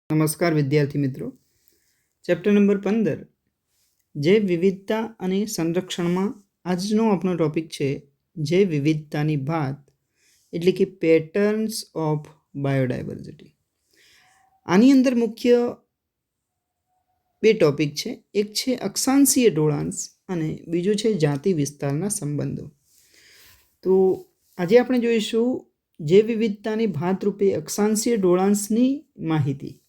નમસ્કાર વિદ્યાર્થી મિત્રો. ચેપ્ટર નંબર 15 જૈવ વિવિધતા અને સંરક્ષણમાં આજનો આપણો ટોપિક છે જૈવ વિવિધતાની ભાત એટલે કે પેટર્ન્સ ઓફ બાયોડાયવર્સિટી. આની અંદર મુખ્ય બે ટોપિક છે. એક છે અક્ષાંશીય ઢોળાંશ અને બીજું છે જાતિ વિસ્તારના સંબંધો. તો આજે આપણે જોઈશું જૈવ વિવિધતાની ભાત રૂપે અક્ષાંશીય ઢોળાંશની માહિતી.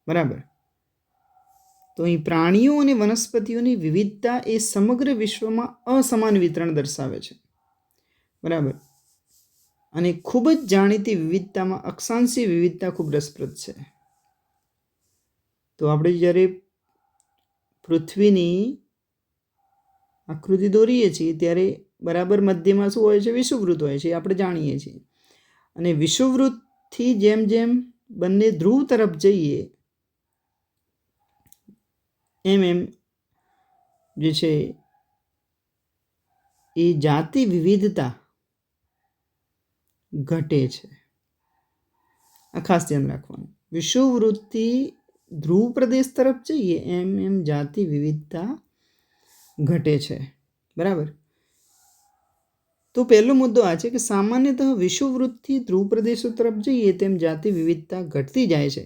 બરાબર. તો અહીં પ્રાણીઓ અને વનસ્પતિઓની વિવિધતા એ સમગ્ર વિશ્વમાં અસમાન વિતરણ દર્શાવે છે. બરાબર. અને ખૂબ જ જાણીતી વિવિધતામાં અક્ષાંશીય વિવિધતા ખૂબ રસપ્રદ છે. તો આપણે જ્યારે પૃથ્વીની આકૃતિ દોરીએ છીએ ત્યારે બરાબર મધ્યમાં શું હોય છે? વિષુવવૃત્ત હોય છે, આપણે જાણીએ છીએ. અને વિષુવવૃત્તથી જેમ જેમ બંને ધ્રુવ તરફ જઈએ એમ એમ જે છે એ જાતિ વિવિધતા ઘટે છે. આ ખાસ ધ્યાન રાખવાનું. વિષુવવૃત્તથી ધ્રુવ પ્રદેશ તરફ જઈએ એમ એમ જાતિ વિવિધતા ઘટે છે. બરાબર. તો પહેલો મુદ્દો આ છે કે સામાન્યતઃ વિષુવવૃત્તથી ધ્રુવ પ્રદેશો તરફ જઈએ તેમ જાતિ વિવિધતા ઘટતી જાય છે.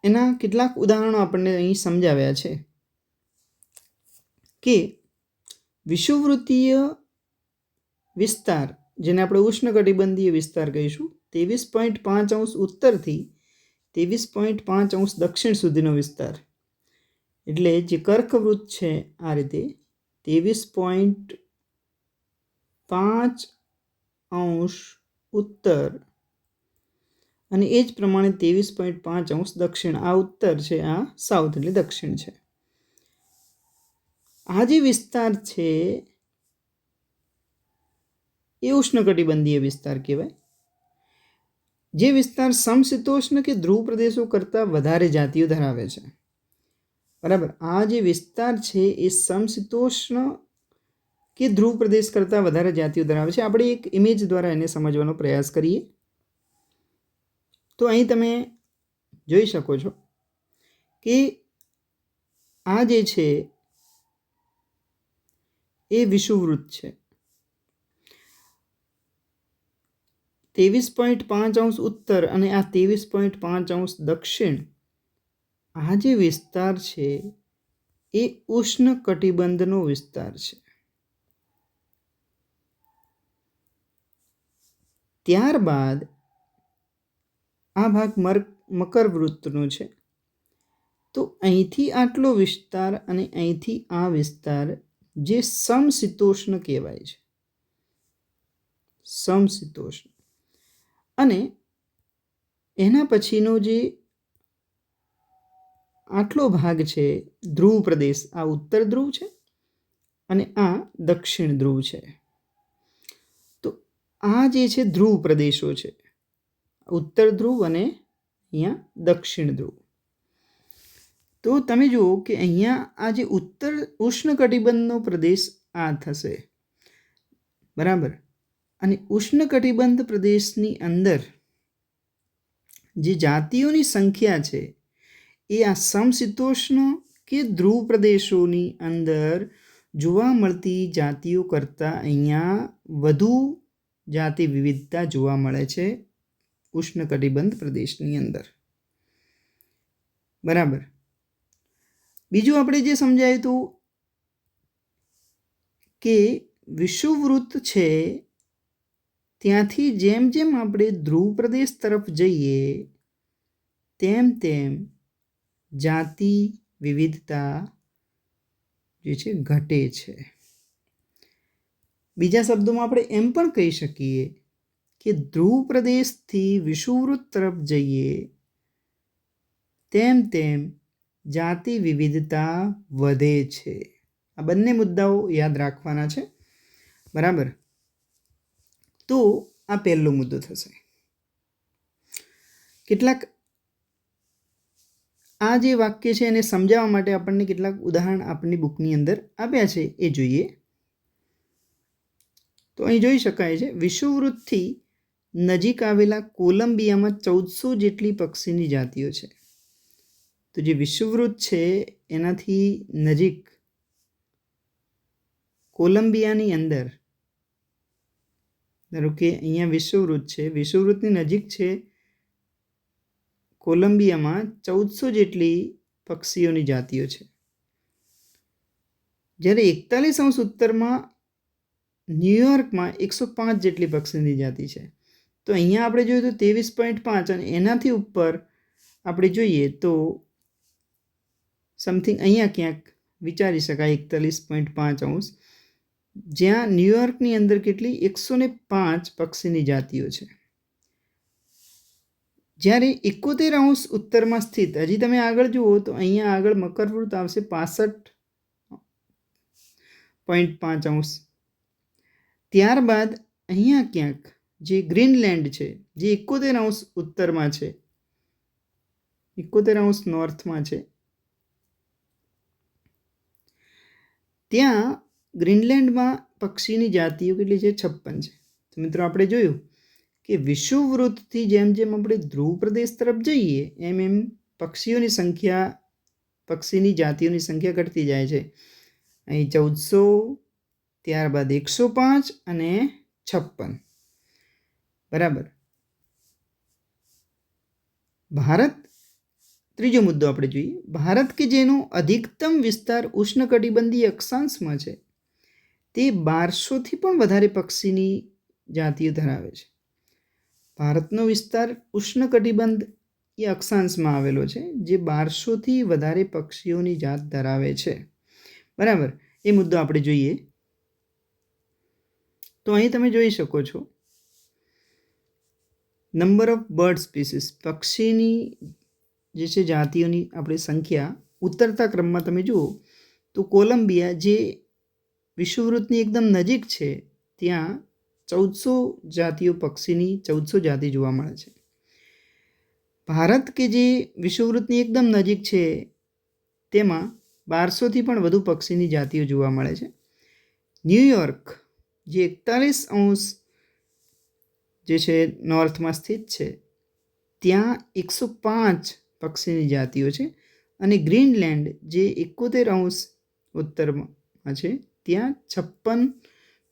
એના કેટલાક ઉદાહરણો આપણને અહીં સમજાવ્યા છે કે વિષુવવૃત્તીય વિસ્તાર, જેને આપણે ઉષ્ણકટિબંધીય વિસ્તાર કહીશું, 23.5 ઉત્તરથી 23.5 દક્ષિણ સુધીનો વિસ્તાર. એટલે જે કર્કવૃત્ત છે આ રીતે 23.5 ઉત્તર અને એ જ પ્રમાણે 23.5 દક્ષિણ. આ ઉત્તર છે, આ સાઉથ એટલે દક્ષિણ છે. આ જે વિસ્તાર છે એ ઉષ્ણકટિબંધીય વિસ્તાર કહેવાય. જે વિસ્તાર સમશીતોષ્ણ કે ધ્રુવ પ્રદેશો કરતાં વધારે જાતિઓ ધરાવે છે. બરાબર. આ જે વિસ્તાર છે એ સમશીતોષ્ણ કે ધ્રુવ પ્રદેશ કરતાં વધારે જાતિઓ ધરાવે છે. આપણે એક ઇમેજ દ્વારા એને સમજવાનો પ્રયાસ કરીએ. તો અહીં તમે જોઈ શકો છો કે આ જે છે એ વિષુવવૃત્ત છે. 23.5 ઉત્તર અને આ 23.5 દક્ષિણ. આ જે વિસ્તાર છે એ ઉષ્ણકટિબંધનો વિસ્તાર છે. ત્યારબાદ આ ભાગ મકરવૃત્તનો છે. તો અહીંથી આટલો વિસ્તાર અને અહીંથી આ વિસ્તાર જે સમશીતોષ્ણ કહેવાય છે. સમશીતોષ્ણ. અને એના પછીનો જે આટલો ભાગ છે ધ્રુવ પ્રદેશ, આ ઉત્તર ધ્રુવ છે અને આ દક્ષિણ ધ્રુવ છે. તો આ જે છે ધ્રુવ પ્રદેશો છે, ઉત્તર ધ્રુવ અને અહીંયા દક્ષિણ ધ્રુવ. તો તમે જુઓ કે અહીંયા આ જે ઉત્તર ઉષ્ણકટિબંધનો પ્રદેશ આ થશે. બરાબર. અને ઉષ્ણકટિબંધ પ્રદેશની અંદર જે જાતિઓની સંખ્યા છે એ આ સમશીતોષ્ણ કે ધ્રુવ પ્રદેશોની અંદર જોવા મળતી જાતિઓ કરતાં અહીંયા વધુ જાતિ વિવિધતા જોવા મળે છે ઉષ્ણકટિબંધ પ્રદેશની અંદર. બરાબર. બીજું આપણે જે સમજાયું હતું કે વિષુવવૃત્ત છે ત્યાંથી જેમ જેમ આપણે ધ્રુવ પ્રદેશ તરફ જઈએ તેમ તેમ જાતિ વિવિધતા જે છે ઘટે છે. બીજા શબ્દોમાં આપણે એમ પણ કહી શકીએ કે ધ્રુવ પ્રદેશથી વિષુવવૃત્ત તરફ જઈએ તેમ તેમ જાતિ વિવિધતા વધે છે. આ બંને મુદ્દાઓ યાદ રાખવાના છે. બરાબર. તો આ પહેલો મુદ્દો થશે. કેટલાક આ જે વાક્ય છે એને સમજાવવા માટે આપણને કેટલાક ઉદાહરણ આપણી બુકની અંદર આપ્યા છે, એ જોઈએ. તો અહીં જોઈ શકાય છે વિષુવવૃત્તથી નજીક આવેલા કોલંબિયામાં 1400 જેટલી પક્ષીની જાતિઓ છે. તો જે વિષુવવૃત્ત છે એનાથી નજીક કોલંબિયાની અંદર, ધારો કે અહીંયા વિષુવવૃત્ત છે, વિષુવવૃત્તની નજીક છે કોલંબિયામાં 1400 જેટલી પક્ષીઓની જાતિઓ છે. જ્યારે 41° ઉત્તરમાં ન્યુયોર્કમાં 105 જેટલી પક્ષીની જાતિ છે. તો અહીંયા આપણે જોઈએ તો 23.5 અને એનાથી ઉપર આપણે જોઈએ તો સમથિંગ અહીંયા ક્યાંક વિચારી શકાય 41.5°, જ્યાં ન્યુયોર્કની અંદર કેટલી 105 પક્ષીની જાતિઓ છે. જ્યારે 71° ઉત્તરમાં સ્થિત, હજી તમે આગળ જુઓ તો અહીંયા આગળ મકરવૃત્ત આવશે 65.5°. ત્યારબાદ અહીંયા ક્યાંક જે ગ્રીનલેન્ડ છે, જે 71° ઉત્તરમાં છે, 71° નોર્થમાં છે, ત્યાં ગ્રીનલેન્ડમાં પક્ષીની જાતિઓ કેટલી છે? 56 છે. તો મિત્રો આપણે જોયું કે વિષુવવૃત્તથી જેમ જેમ આપણે ધ્રુવ પ્રદેશ તરફ જઈએ એમ એમ પક્ષીઓની જાતિઓની સંખ્યા ઘટતી જાય છે. અહીં 1400, ત્યારબાદ 105 અને 56. બરાબર. ભારત, ત્રીજો મુદ્દો આપણે જોઈએ. ભારત કે જેનો અધિકતમ વિસ્તાર ઉષ્ણકટિબંધીય અક્ષાંશમાં છે, તે 1200થી પણ વધારે પક્ષીની જાતિઓ ધરાવે છે. ભારતનો વિસ્તાર ઉષ્ણકટિબંધીય અક્ષાંશમાં આવેલો છે, જે 1200થી વધારે પક્ષીઓની જાત ધરાવે છે. બરાબર. એ મુદ્દો આપણે જોઈએ તો અહીં તમે જોઈ શકો છો નંબર ઓફ બર્ડ સ્પીસીસ, પક્ષીની જે છે જાતિઓની આપણે સંખ્યા ઉતરતા ક્રમમાં તમે જુઓ તો કોલંબિયા જે વિષુવવૃત્તની એકદમ નજીક છે ત્યાં 1400 જાતિઓ પક્ષીની 1400 જાતિ જોવા મળે છે. ભારત કે જે વિષુવવૃત્તની એકદમ નજીક છે તેમાં 1200થી પણ વધુ પક્ષીની જાતિઓ જોવા મળે છે. ન્યુયોર્ક જે 41° જે છે નોર્થમાં સ્થિત છે ત્યાં 105 પક્ષીની જાતિઓ છે, અને ગ્રીનલેન્ડ જે 71° ઉત્તરમાં છે ત્યાં 56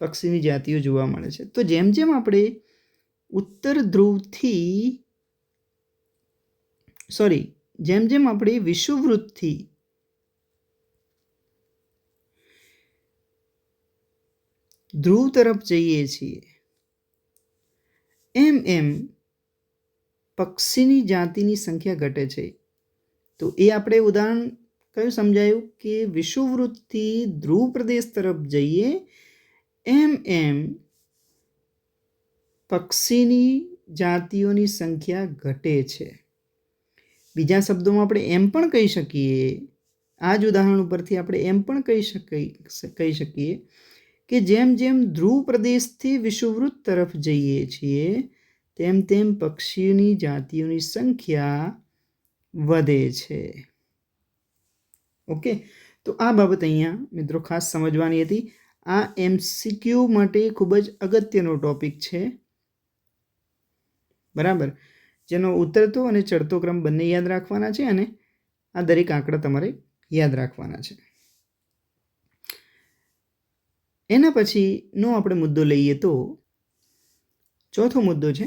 પક્ષીની જાતિઓ જોવા મળે છે. તો જેમ જેમ આપણે જેમ જેમ આપણે વિષુવવૃત્તથી ધ્રુવ તરફ જઈએ છીએ એમ એમ પક્ષીની જાતિની સંખ્યા ઘટે છે. તો એ આપણે ઉદાહરણ કયું સમજાયું કે વિષુવવૃત્તથી ધ્રુવ પ્રદેશ તરફ જઈએ એમ એમ પક્ષીની જાતિઓની સંખ્યા ઘટે છે. બીજા શબ્દોમાં આપણે એમ પણ કહી શકીએ, આ જ ઉદાહરણ ઉપરથી આપણે એમ પણ કહી શકીએ કે જેમ જેમ ધ્રુવ પ્રદેશથી વિષુવવૃત્ત તરફ જઈએ છીએ તેમ તેમ પક્ષીઓની જાતિઓની સંખ્યા વધે છે. ઓકે, તો આ બાબત અહીંયા મિત્રો ખાસ સમજવાની હતી. આ MCQ માટે ખૂબ જ અગત્યનો ટોપિક છે. બરાબર, જેનો ઉતરતો અને ચડતો ક્રમ બંને યાદ રાખવાના છે, અને આ દરેક આંકડા તમારે યાદ રાખવાના છે. એના પછીનો આપણે મુદ્દો લઈએ તો ચોથો મુદ્દો છે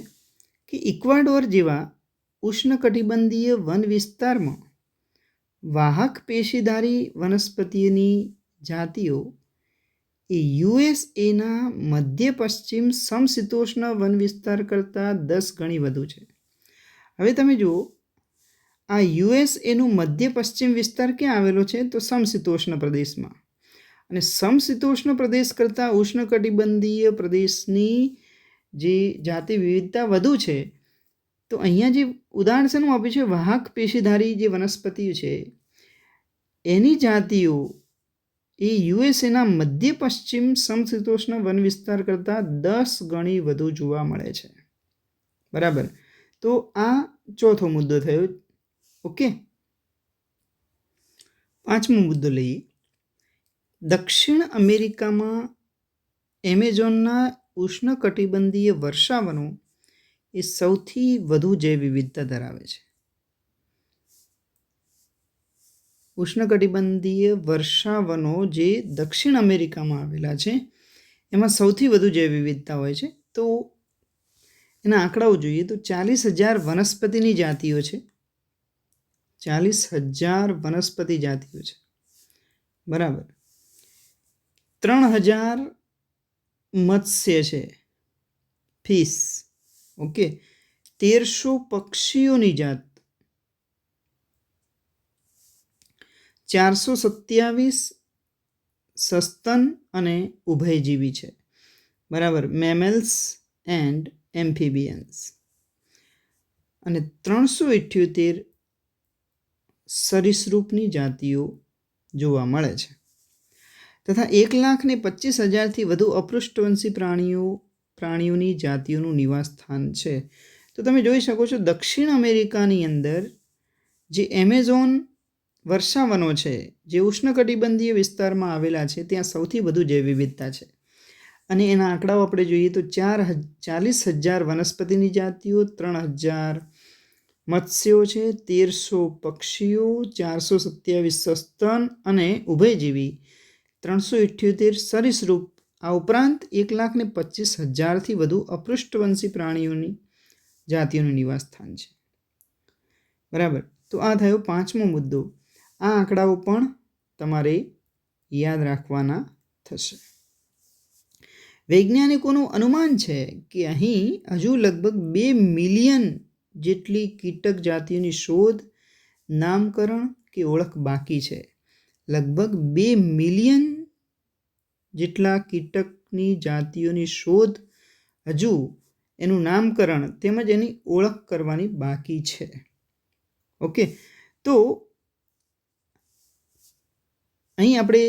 કે ઇક્વાડોર જેવા ઉષ્ણકટિબંધીય વન વિસ્તારમાં વાહક પેશીધારી વનસ્પતિની જાતિઓ એ યુએસએના મધ્ય પશ્ચિમ સમશીતોષ્ણ વન વિસ્તાર કરતાં 10 ગણી વધુ છે. હવે તમે જુઓ, આ યુએસએનું મધ્ય પશ્ચિમ વિસ્તાર ક્યાં આવેલો છે? તો સમશીતોષ્ણ પ્રદેશમાં. અને સમશીતોષ્ણ પ્રદેશ કરતાં ઉષ્ણકટિબંધીય પ્રદેશની જે જાતિ વિવિધતા વધુ છે. તો અહીંયા જે ઉદાહરણ શેનું આપ્યું છે? વાહક પેશીધારી જે વનસ્પતિઓ છે એની જાતિઓ એ યુએસએના મધ્ય પશ્ચિમ સમશીતોષ્ણ વન વિસ્તાર કરતાં 10 ગણી વધુ જોવા મળે છે. બરાબર, તો આ ચોથો મુદ્દો થયો. ઓકે, પાંચમો મુદ્દો લઈએ. દક્ષિણ અમેરિકામાં એમેઝોનના ઉષ્ણકટિબંધીય વર્ષાવનો એ સૌથી વધુ જૈવ વિવિધતા ધરાવે છે. ઉષ્ણકટિબંધીય વર્ષાવનો જે દક્ષિણ અમેરિકામાં આવેલા છે એમાં સૌથી વધુ જૈવ વિવિધતા હોય છે. તો એના આંકડાઓ જોઈએ તો 40,000 વનસ્પતિની જાતિઓ છે. 40,000 વનસ્પતિ જાતિઓ છે, બરાબર. 3,000 મત્સ્ય છે, ફિશ. ઓકે. 1,300 પક્ષીઓની જાત, 427 સસ્તન અને ઉભયજીવી છે, બરાબર, મેમેલ્સ એન્ડ એમ્ફિબિયન્સ. અને 378 સરીસૃપની જાતિઓ જોવા મળે છે. તથા 1,25,000થી વધુ અપૃષ્ઠવંશી પ્રાણીઓની જાતિઓનું નિવાસ સ્થાન છે. તો તમે જોઈ શકો છો દક્ષિણ અમેરિકાની અંદર જે એમેઝોન વર્ષાવનો છે, જે ઉષ્ણકટિબંધીય વિસ્તારમાં આવેલા છે, ત્યાં સૌથી વધુ જૈવ વિવિધતા છે. અને એના આંકડાઓ આપણે જોઈએ તો 40,000 વનસ્પતિની જાતિઓ, 3,000 મત્સ્યો છે, 1,300 પક્ષીઓ, 427 સસ્તન અને ઉભયજીવી, 378 સરીસૃપ. આ ઉપરાંત 1,25,000થી વધુ અપૃષ્ઠવંશી પ્રાણીઓની જાતિઓનું નિવાસ સ્થાન છે, બરાબર. તો આ થયો 5મો મુદ્દો. આ આંકડાઓ પણ તમારે યાદ રાખવાના થશે. વૈજ્ઞાનિકોનું અનુમાન છે કે અહીં હજુ લગભગ 2 મિલિયન જેટલી કીટક જાતિઓની શોધ, નામકરણ કે ઓળખ બાકી છે. લગભગ 2 મિલિયન જેટલા કીટકની જાતિઓની શોધ, હજુ એનું નામકરણ તેમજ એની ઓળખ કરવાની બાકી છે. ઓકે. તો અહીં આપણે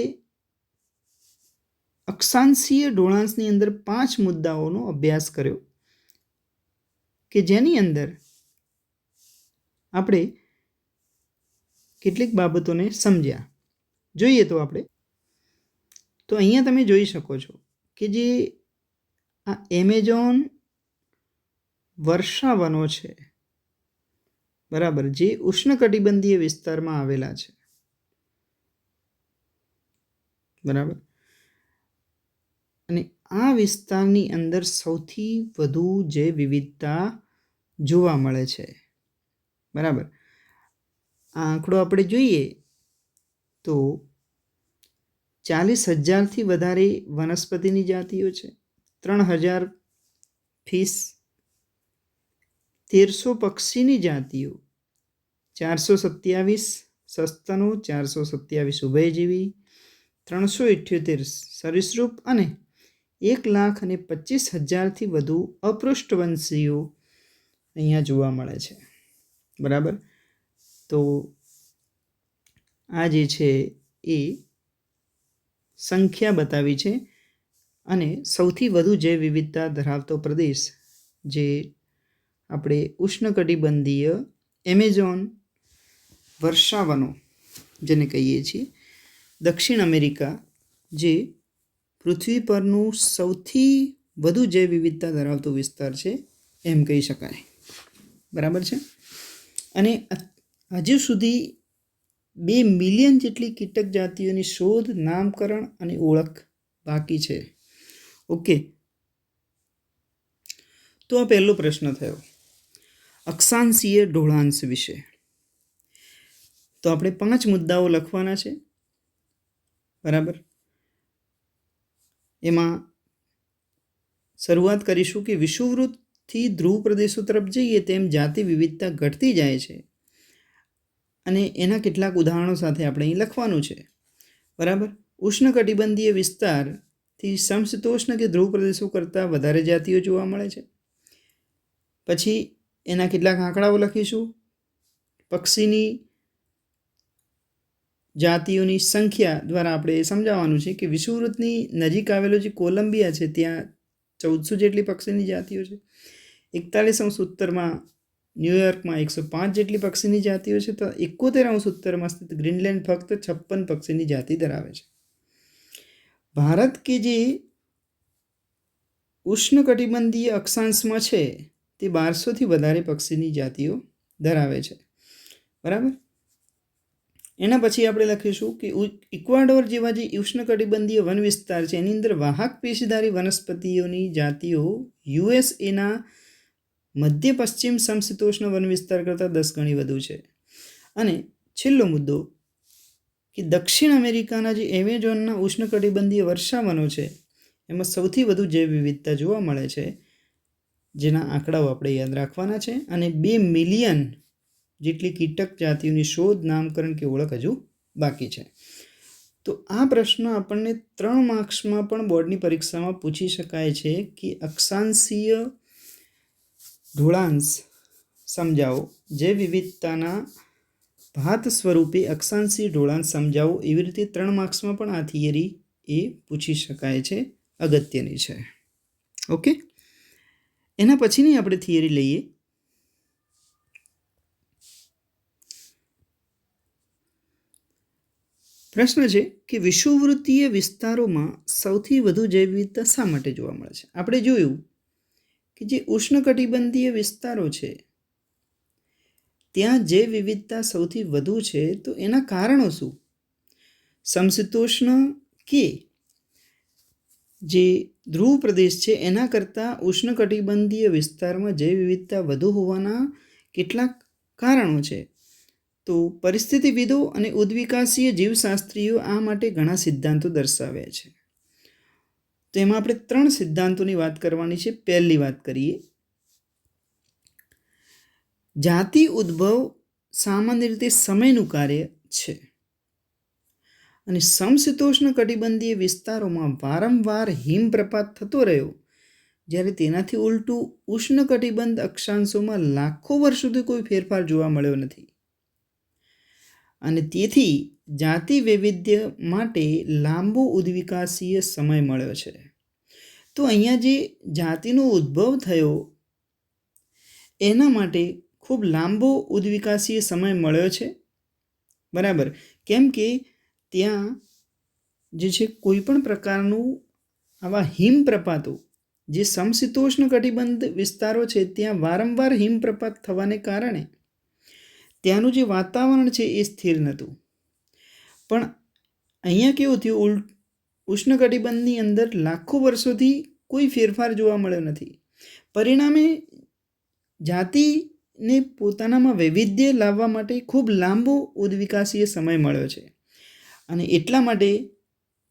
અક્ષાંશીય ઢોળાંશની અંદર 5 મુદ્દાઓનો અભ્યાસ કર્યો કે જેની અંદર આપણે કેટલીક બાબતોને સમજ્યા. જોઈએ તો આપણે તો અહીંયા તમે જોઈ શકો છો કે જે આ એમેઝોન વર્ષાવનો છે, બરાબર, જે ઉષ્ણકટિબંધીય વિસ્તારમાં આવેલા છે, બરાબર. અને આ વિસ્તારની અંદર સૌથી વધુ જૈવ વિવિધતા જોવા મળે છે, બરાબર. આ આંકડો આપણે જોઈએ તો 40,000થી વધારે વનસ્પતિની જાતિઓ છે, 3,000 ફિશ, 1,300 પક્ષીની જાતિઓ, 427 સસ્તનો, 427 ઉભયજીવી, 378 સરીસૃપ અને 1,25,000થી વધુ અપૃષ્ઠવંશીઓ અહીંયા જોવા મળે છે, બરાબર. તો આ જે છે એ સંખ્યા બતાવી છે. અને સૌથી વધુ જૈવ વિવિધતા ધરાવતો પ્રદેશ જે આપણે ઉષ્ણકટિબંધીય એમેઝોન વર્ષાવનો જેને કહીએ છીએ, દક્ષિણ અમેરિકા, જે પૃથ્વી પરનું સૌથી વધુ જૈવ વિવિધતા ધરાવતો વિસ્તાર છે એમ કહી શકાય, બરાબર છે. અને હજુ સુધી 2 મિલિયન જેટલી કીટક જાતિઓની શોધ, નામકરણ અને ઓળખ બાકી છે. ઓકે. તો આ પહેલો પ્રશ્ન થયો અક્ષાંશીય ઢોળાંશ વિશે. તો આપણે 5 મુદ્દાઓ લખવાના છે, બરાબર. એમાં શરૂઆત કરીશું કે વિષુવવૃત્તથી ધ્રુવ પ્રદેશો તરફ જઈએ તેમ જાતિ વિવિધતા ઘટતી જાય છે અને એના કેટલાક ઉદાહરણો સાથે આપણે અહીં લખવાનું છે, બરાબર. ઉષ્ણકટિબંધીય વિસ્તારથી સમશીતોષ્ણ કે ધ્રુવ પ્રદેશો કરતાં વધારે જાતિઓ જોવા મળે છે. પછી એના કેટલાક આંકડાઓ લખીશું. પક્ષીની જાતિઓની સંખ્યા દ્વારા આપણે સમજાવવાનું છે કે વિષુવવૃત્તની નજીક આવેલો જે કોલંબિયા છે ત્યાં 1,400 જેટલી પક્ષીની જાતિઓ છે. 41° ઉત્તરમાં ન્યુયોર્કમાં 105 જેટલી પક્ષીની જાતિઓ છે. તો 71° ઉત્તરમાં સ્થિત ગ્રીનલેન્ડ ફક્ત 56 પક્ષીની જાતિ ધરાવે છે. ભારત કે જે ઉષ્ણકટિબંધીય અક્ષાંશમાં છે તે 1200થી વધારે પક્ષીની જાતિઓ ધરાવે છે. બરાબર. એના પછી આપણે લખીશું કે ઇક્વાડોર જેવા જે ઉષ્ણકટિબંધીય વન વિસ્તાર છે એની અંદર વાહક પેશીધારી વનસ્પતિઓની જાતિઓ યુએસએના મધ્ય પશ્ચિમ સમશીતોષ્ણ વન વિસ્તાર કરતાં 10 ગણી વધુ છે. અને છેલ્લો મુદ્દો કે દક્ષિણ અમેરિકાના જે એમેઝોનના ઉષ્ણકટિબંધીય વર્ષાવનો છે એમાં સૌથી વધુ જૈવ વિવિધતા જોવા મળે છે, જેના આંકડાઓ આપણે યાદ રાખવાના છે. અને 2 મિલિયન જેટલી કીટક જાતિઓની શોધ, નામકરણ કે ઓળખ હજુ બાકી છે. તો આ પ્રશ્ન આપણને 3 માર્ક્સમાં પણ બોર્ડની પરીક્ષામાં પૂછી શકાય છે કે અક્ષાંશીય ઢોળાંશ સમજાવો, જૈવ વિવિધતાના ભાત સ્વરૂપે અક્ષાંશીય ઢોળાંશ સમજાવો, એવી રીતે 3 માર્ક્સમાં પણ આ થિયરી એ પૂછી શકાય છે, અગત્યની છે. ઓકે, એના પછીની આપણે થિયરી લઈએ. પ્રશ્ન છે કે વિષુવવૃત્તીય વિસ્તારોમાં સૌથી વધુ જૈવ વિવિધતા શા માટે જોવા મળે છે? આપણે જોયું કે જે ઉષ્ણકટિબંધીય વિસ્તારો છે ત્યાં જૈવ વિવિધતા સૌથી વધુ છે, તો એના કારણો શું? સમશીતોષ્ણ કે જે ધ્રુવ પ્રદેશ છે એના કરતાં ઉષ્ણકટિબંધીય વિસ્તારમાં જૈવ વિવિધતા વધુ હોવાના કેટલાક કારણો છે. તો પરિસ્થિતિવિદો અને ઉદ્વિકાસીય જીવશાસ્ત્રીઓ આ માટે ઘણા સિદ્ધાંતો દર્શાવ્યા છે. તો એમાં આપણે 3 સિદ્ધાંતોની વાત કરવાની છે. પહેલી વાત કરીએ, જાતિ ઉદ્ભવ સામાન્ય રીતે સમયનું કાર્ય છે અને સમશીતોષ્ણ કટિબંધીય વિસ્તારોમાં વારંવાર હિમપ્રપાત થતો રહ્યો, જ્યારે તેનાથી ઉલટું ઉષ્ણકટિબંધ અક્ષાંશોમાં લાખો વર્ષ સુધી કોઈ ફેરફાર જોવા મળ્યો નથી. અને તેથી જાતિ વૈવિધ્ય માટે લાંબો ઉદ્વિકાસીય સમય મળ્યો છે. તો અહીંયા જે જાતિનો ઉદ્ભવ થયો એના માટે ખૂબ લાંબો ઉદ્વિકાસીય સમય મળ્યો છે. બરાબર. કેમ કે ત્યાં જે છે કોઈ પણ પ્રકારનું આવા હિમપ્રપાતો, જે સમશીતોષ્ણ કટિબંધ વિસ્તારો છે ત્યાં વારંવાર હિમપ્રપાત થવાને કારણે ત્યાંનું જે વાતાવરણ છે એ સ્થિર નહોતું. પણ અહીંયા કેવું થયું, ઉષ્ણકટિબંધની અંદર લાખો વર્ષોથી કોઈ ફેરફાર જોવા મળ્યો નથી. પરિણામે જાતિને પોતાનામાં વૈવિધ્ય લાવવા માટે ખૂબ લાંબો ઉદ્વિકાસીય સમય મળ્યો છે. અને એટલા માટે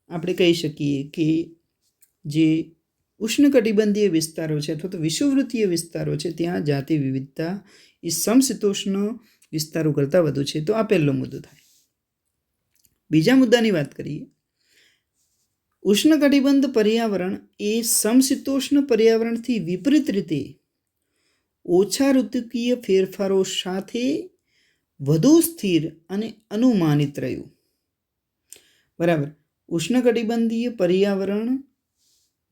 આપણે કહી શકીએ કે જે ઉષ્ણકટિબંધીય વિસ્તારો છે અથવા તો વિષુવવૃત્તીય વિસ્તારો છે ત્યાં જાતિ વિવિધતા એ સમશીતોષ્ણ વિસ્તારો કરતાં વધુ છે. તો આ પહેલો મુદ્દો થાય. બીજા મુદ્દાની વાત કરીએ, ઉષ્ણકટિબંધ પર્યાવરણ એ સમશીતોષ્ણ પર્યાવરણથી વિપરીત રીતે ઓછા ઋતુકીય ફેરફારો સાથે વધુ સ્થિર અને અનુમાનિત રહ્યું. બરાબર. ઉષ્ણકટિબંધીય પર્યાવરણ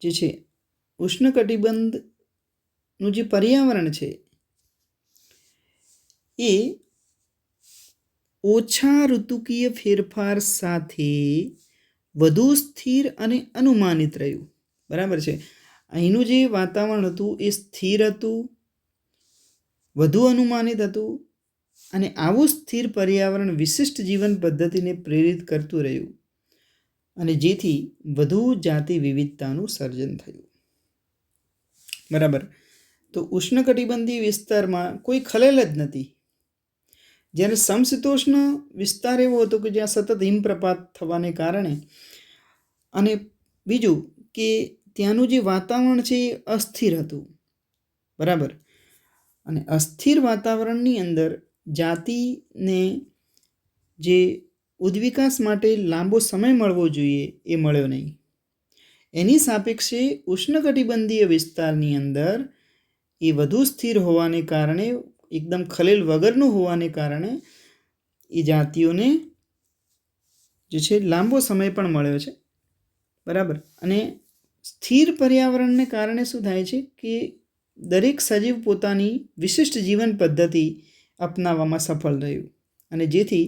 જે છે, ઉષ્ણકટિબંધનું જે પર્યાવરણ છે એ ઓછા ઋતુકીય ફેરફાર સાથે વધુ સ્થિર અને અનુમાનિત રહ્યું. બરાબર છે. અહીંનું જે વાતાવરણ હતું એ સ્થિર હતું, વધુ અનુમાનિત હતું અને આવું સ્થિર પર્યાવરણ વિશિષ્ટ જીવન પદ્ધતિને પ્રેરિત કરતું રહ્યું અને જેથી વધુ જાતિ વિવિધતાનું સર્જન થયું. બરાબર. તો ઉષ્ણકટિબંધીય વિસ્તારમાં કોઈ ખલેલ જ નથી, જ્યારે સમશીતોષ્ણ વિસ્તાર એવો હતો કે જ્યાં સતત હિમપ્રપાત થવાને કારણે, અને બીજું કે ત્યાંનું જે વાતાવરણ છે એ અસ્થિર હતું. બરાબર. અને અસ્થિર વાતાવરણની અંદર જાતિને જે ઉદ્વિકાસ માટે લાંબો સમય મળવો જોઈએ એ મળ્યો નહીં. એની સાપેક્ષે ઉષ્ણકટિબંધીય વિસ્તારની અંદર એ વધુ સ્થિર હોવાને કારણે, એકદમ ખલેલ વગરનું હોવાને કારણે એ જાતિઓને જે છે લાંબો સમય પણ મળ્યો છે. બરાબર. અને સ્થિર પર્યાવરણને કારણે શું થાય છે કે દરેક સજીવ પોતાની વિશિષ્ટ જીવન પદ્ધતિ અપનાવવામાં સફળ રહ્યું અને જેથી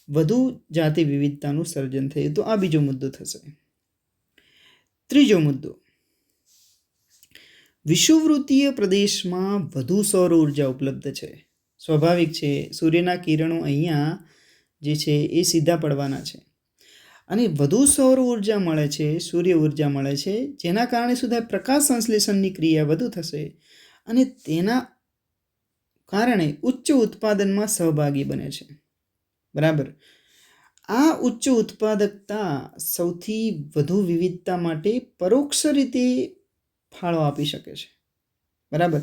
વધુ જાતિ વિવિધતાનું સર્જન થયું. તો આ બીજો મુદ્દો થશે. ત્રીજો મુદ્દો, વિષુવવૃત્તીય પ્રદેશમાં વધુ સૌર ઉર્જા ઉપલબ્ધ છે. સ્વાભાવિક છે, સૂર્યના કિરણો અહીંયા જે છે એ સીધા પડવાના છે અને વધુ સૌર ઉર્જા મળે છે, સૂર્ય ઉર્જા મળે છે, જેના કારણે સુધા પ્રકાશ સંશ્લેષણની ક્રિયા વધુ થશે અને તેના કારણે ઉચ્ચ ઉત્પાદનમાં સહભાગી બને છે. બરાબર. આ ઉચ્ચ ઉત્પાદકતા સૌથી વધુ વિવિધતા માટે પરોક્ષ રીતે ફાળો આપી શકે છે. બરાબર.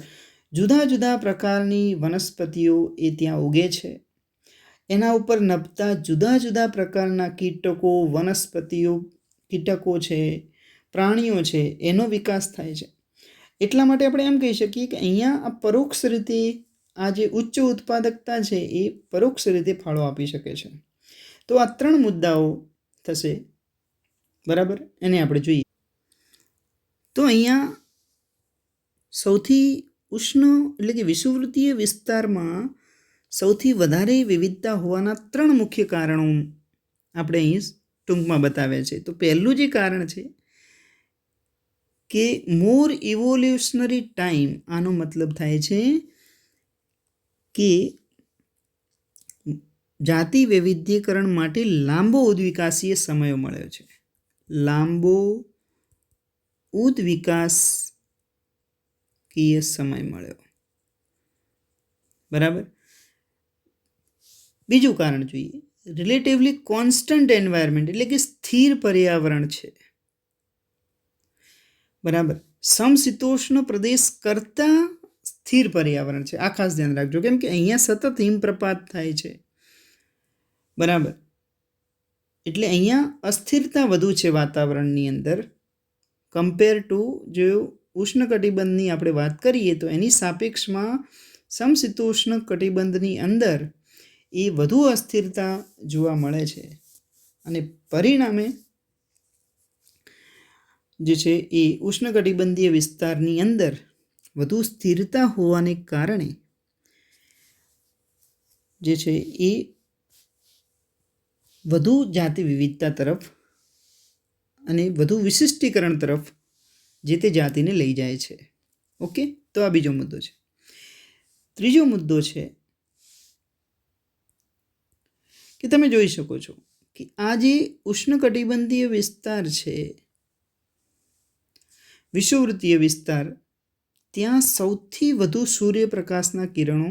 જુદા જુદા પ્રકારની વનસ્પતિઓ એ ત્યાં ઉગે છે. એના ઉપર નભતા જુદા જુદા પ્રકારના કીટકો, વનસ્પતિઓ, કીટકો છે, પ્રાણીઓ છે, એનો વિકાસ થાય છે. એટલા માટે આપણે એમ કહી શકીએ કે અહીંયા આ પરોક્ષ રીતે આ જે ઉચ્ચ ઉત્પાદકતા છે એ પરોક્ષ રીતે ફાળો આપી શકે છે. તો આ 3 મુદ્દાઓ થશે. બરાબર. એને આપણે જોઈએ તો અહીંયા સૌથી ઉષ્ણ એટલે કે વિષુવવૃત્તીય વિસ્તારમાં સૌથી વધારે વિવિધતા હોવાના 3 મુખ્ય કારણો આપણે અહીં ટૂંકમાં બતાવ્યા છે. તો પહેલું જે કારણ છે કે મોર ઇવોલ્યુશનરી ટાઈમ, આનો મતલબ થાય છે કે જાતિ વૈવિધ્યકરણ માટે લાંબો ઉદ્વિકાસીય સમય મળ્યો છે. લાંબો ઉદ્વિકાસકીય સમય મળ્યો. બરાબર. બીજું કારણ જોઈએ, રિલેટિવલી કોન્સ્ટન્ટ એન્વાયરમેન્ટ એટલે કે સ્થિર પર્યાવરણ છે. બરાબર. સમશીતોષ્ણ પ્રદેશ કરતાં સ્થિર પર્યાવરણ છે. આ ખાસ ધ્યાન રાખજો, કેમ કે અહીંયા સતત હિમપ્રપાત થાય છે. બરાબર. એટલે અહીંયા અસ્થિરતા વધુ છે વાતાવરણની અંદર કમ્પેર ટુ જો ઉષ્ણકટિબંધની આપણે વાત કરીએ તો એની સાપેક્ષમાં સમશીતોષ્ણ કટિબંધની અંદર એ વધુ અસ્થિરતા જોવા મળે છે અને પરિણામે જે છે એ ઉષ્ણકટિબંધીય વિસ્તારની અંદર વધુ સ્થિરતા હોવાને કારણે જે છે એ વધુ જાતિ વિવિધતા તરફ અને વધુ વિશિષ્ટીકરણ તરફ જે તે જાતિને લઈ જાય છે. ઓકે. તો આ બીજો મુદ્દો છે. ત્રીજો મુદ્દો છે કે તમે જોઈ શકો છો કે આ જે ઉષ્ણકટિબંધીય વિસ્તાર છે, વિષુવવૃત્તીય વિસ્તાર, ત્યાં સૌથી વધુ સૂર્યપ્રકાશના કિરણો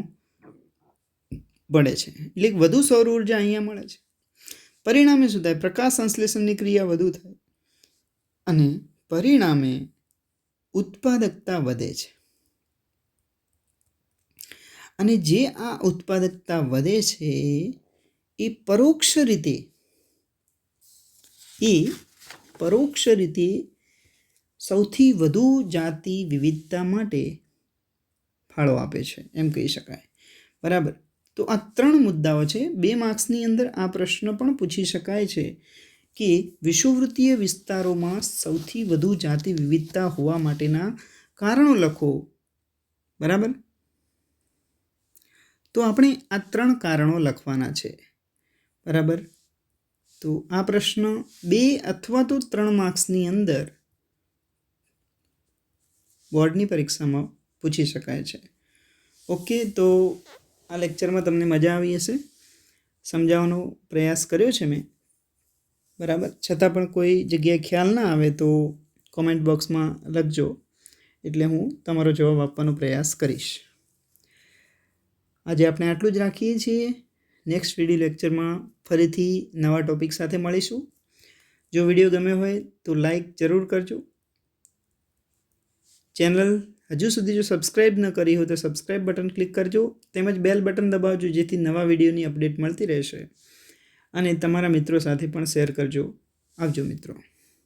પડે છે. એટલે વધુ સૌર ઉર્જા અહીંયા મળે છે. પરિણામે શું થાય? પ્રકાશ સંશ્લેષણની ક્રિયા વધુ થાય અને પરિણામે ઉત્પાદકતા વધે છે. અને જે આ ઉત્પાદકતા વધે છે એ પરોક્ષ રીતે સૌથી વધુ જાતિ વિવિધતા માટે ફાળો આપે છે એમ કહી શકાય. બરાબર. તો આ 3 મુદ્દાઓ છે. 2 માર્ક્સની અંદર આ પ્રશ્ન પણ પૂછી શકાય છે કે વિષુવવૃત્તીય વિસ્તારોમાં સૌથી વધુ જાતિ વિવિધતા હોવા માટેના કારણો લખો. બરાબર. તો આપણે આ 3 કારણો લખવાના છે. બરાબર. તો આ પ્રશ્ન 2 અથવા તો 3 માર્ક્સની અંદર બોર્ડની પરીક્ષામાં પૂછી શકાય છે. ઓકે. તો આ લેક્ચરમાં તમને મજા આવી હશે. સમજાવવાનો પ્રયાસ કર્યો છે મેં. બરાબર. છતાં પણ કોઈ જગ્યાએ ખ્યાલ ના આવે તો કોમેન્ટ બોક્સમાં લખજો, એટલે હું તમારો જવાબ આપવાનો પ્રયાસ કરીશ. આજે આપણે આટલું જ રાખીએ છીએ. નેક્સ્ટ વિડીયો લેક્ચરમાં ફરીથી નવા ટોપિક સાથે મળીશું. જો વિડીયો ગમ્યો હોય તો લાઈક જરૂર કરજો. ચેનલ હજુ સુધી જો સબસ્ક્રાઈબ ન કરી હોય તો સબસ્ક્રાઈબ બટન ક્લિક કરજો, તેમજ બેલ બટન દબાવજો, જેથી નવા વિડીયોની અપડેટ મળતી રહેશે. અને તમારા મિત્રો સાથે પણ શેર કરજો. આવજો મિત્રો.